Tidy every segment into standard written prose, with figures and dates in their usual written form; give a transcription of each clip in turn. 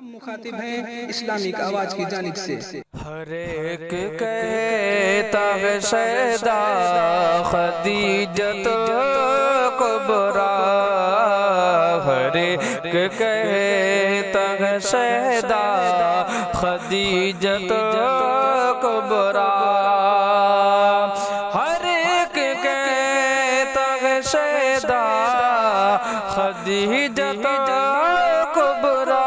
ہم مخاطب ہیں اسلامک آواز کی جانب سے۔ ہر ایک کہتا ہے سیدہ خدیجۃ کبریٰ، ہر ایک کہتا ہے سیدہ خدیجۃ کبریٰ، ہر ایک کہتا ہے سیدہ خدیجۃ کبریٰ،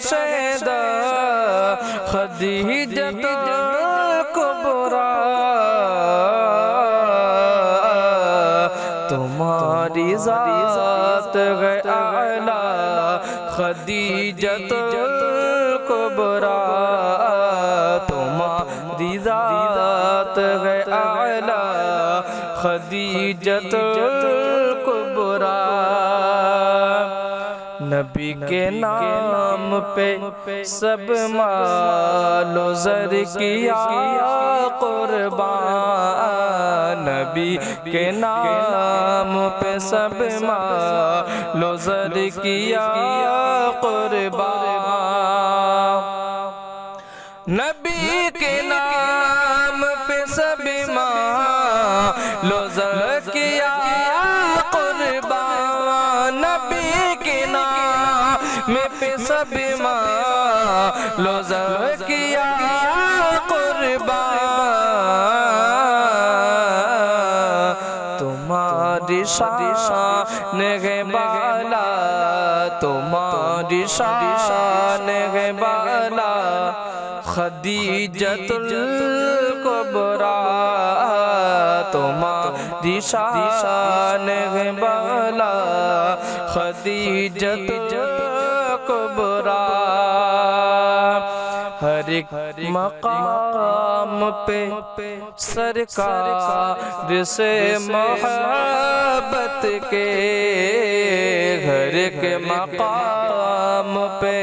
سیدہ خدیجۃ کبریٰ، تمہاری ذات ہے اعلیٰ خدیجۃ کبریٰ، تمہاری ذات ہے اعلیٰ خدیجۃ کبریٰ، نبی کے نام پہ سب مال و زر کیا قربان، نبی کے نام پہ سب مال و زر کیا قربان، نبی کے نام پہ سب مال و زر کیا قربان، نبی کے نام پہ سب مال و زر کیا قربان، تمہاری شان ہے بالا، تمہاری شان ہے بالا خدیجۃ کبریٰ، تمہاری شان ہے بالا خدیجۃ کبریٰ، ہر ایک مقام پہ سرکار سے محبت کے، ہر ایک مقام پہ،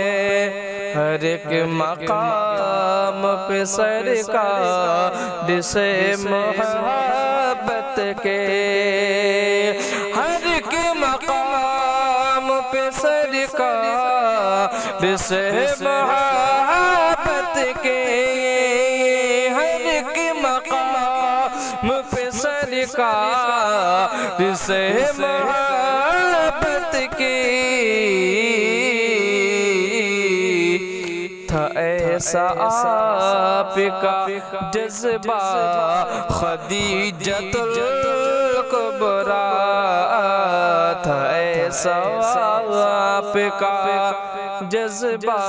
ہر ایک مقام پہ سرکار سے محبت کے، ہر ایک مقام پہ سرکار سے محبت کے، ہر ایک مقام پہ سرکار سے محبت کے، تھا ایسا آپ کا جذبہ خدیجۃ کبریٰ، تھا ایسا آپ کا جذبہ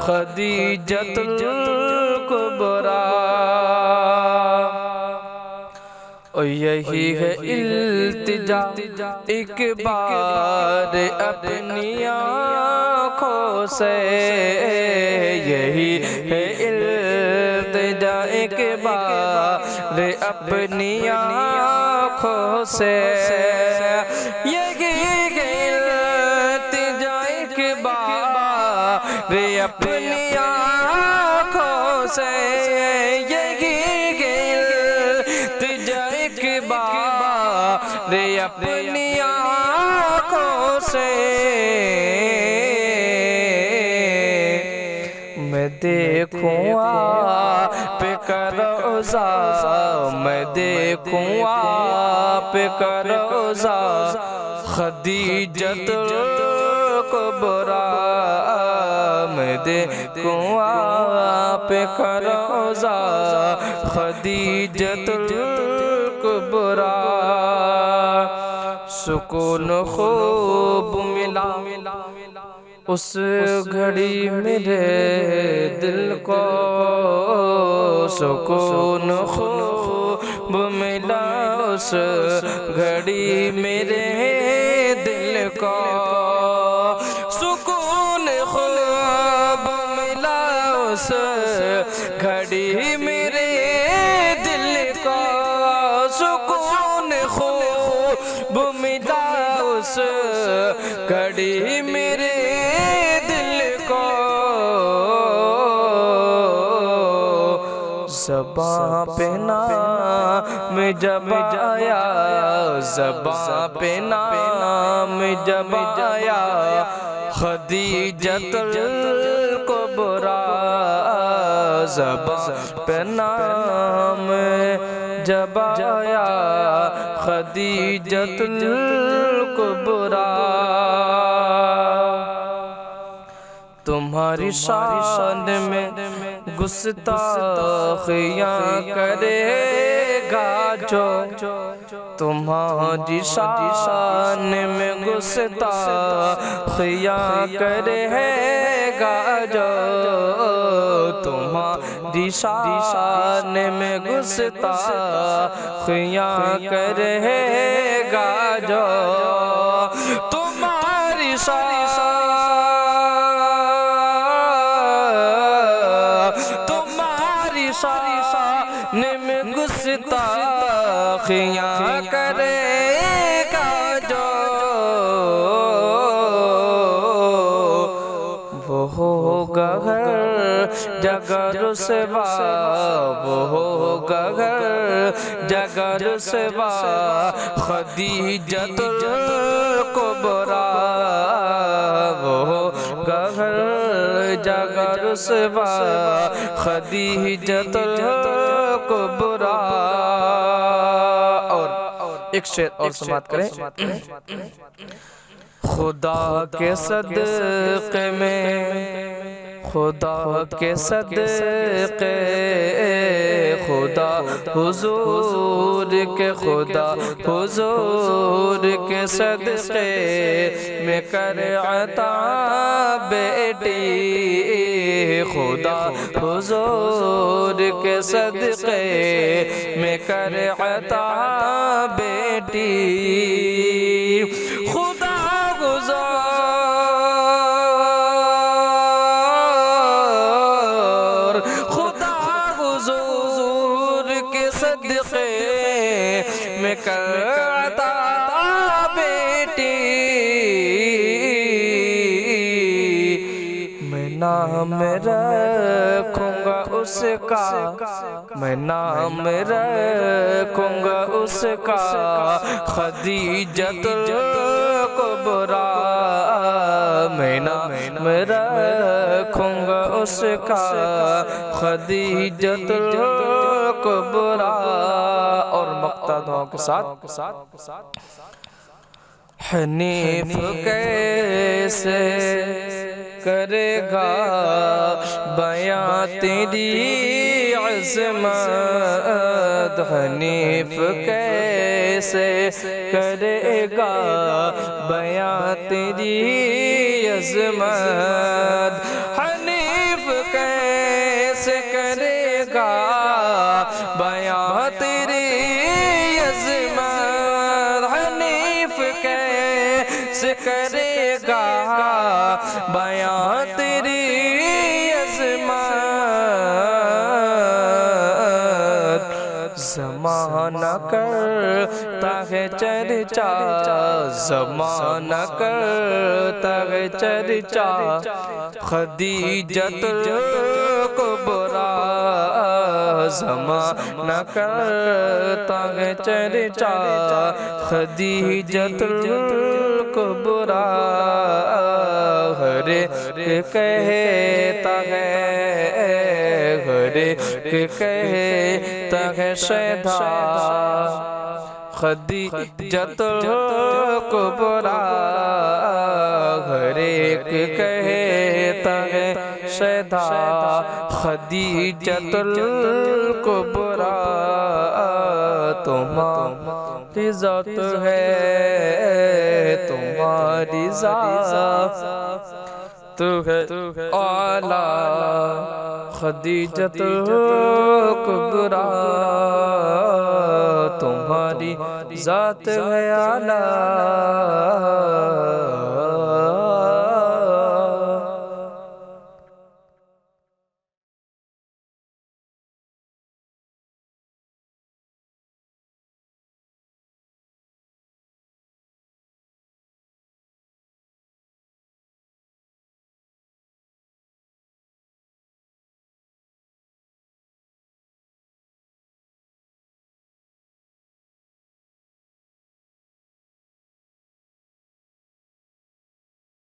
خدیجۃ کبریٰ، اور یہی ہے التجا ایک بار اپنی آنکھوں سے، یہی ہے التجا ایک بار اپنی آنکھوں سے، یہی ہے التجا ایک بار اپنی آنکھوں سے، یہی اپنی آنکھوں سے، میں دیکھوں آپ کا روضہ، میں دیکھوں آپ کا روضہ خدیجۃ کبریٰ، میں دیکھوں آپ کا روضہ خدیجۃ کبریٰ، سکون خوب ملا اس گھڑی میرے دل کو، سکون خوب ملا اس گھڑی میرے دل کو، سکون خوب ملا اس گھڑی میرے دل کو، سکون خوب ملا اس گھڑی میرے دل کو، زباں پہ نام جب آیا زباں پہ نام جب آیا خدیجۃ الکبریٰ زباں پہ نام جب آیا خدیجۃ الکبریٰ تمہاری شان میں گستاخیاں کرے گا جو تمہاری شان میں گستاخیاں کرے گا جو تمہاری شان میں گستاخیاں کرے گا جو تمہاری شان میں گستاخیاں کرے گا جو وہ ہوگا ہر جگہ رسوا وہ ہوگا ہر جگہ رسوا خدیجۃ الکبریٰ وہ ہوگا ہر جگہ رسوا خدیجۃ الکبریٰ اور ایک شعر اور سماعت کریں خدا کے صدقے میں خدا کے صدقے خدا حضور کے خدا حضور کے صدقے میں کر عطا بیٹی خدا حضور کے صدقے میں کر عطا بیٹی خدا حضور کے صدقے میں کر عطا بیٹی میں نام رکھوں گا اس کا میں نام رکھوں گا اس کا خدیجۃ الکبریٰ میں نام رکھوں گا اس کا خدیجۃ الکبریٰ اور مقطع دعاؤں کے ساتھ حنیف کیسے کرے گا بیاں تیری عظمت حنیف کیسے کرے گا بیاں تیری عظمت حنیف کیسے کرے گا بیاں تیری عظمت حنیف کیسے کرے گا بیاں تیری عظمت زمانہ کرتا ہے چرچا زمانہ کرتا ہے چرچا خدیجۃ الکبریٰ زمانہ کرتا ہے چرچا خدیجۃ الکبریٰ ہر ایک کہتا ہے ہر ایک کہتا ہے شیدا خدیجۃ الکبریٰ ہر ایک کہتا ہے شیدا خدیجۃ الکبریٰ تمہاری ذات ہے تمہاری ذات تو ہے اعلیٰ خدیجۃ الکبریٰ تمہاری ذات ہے اعلیٰ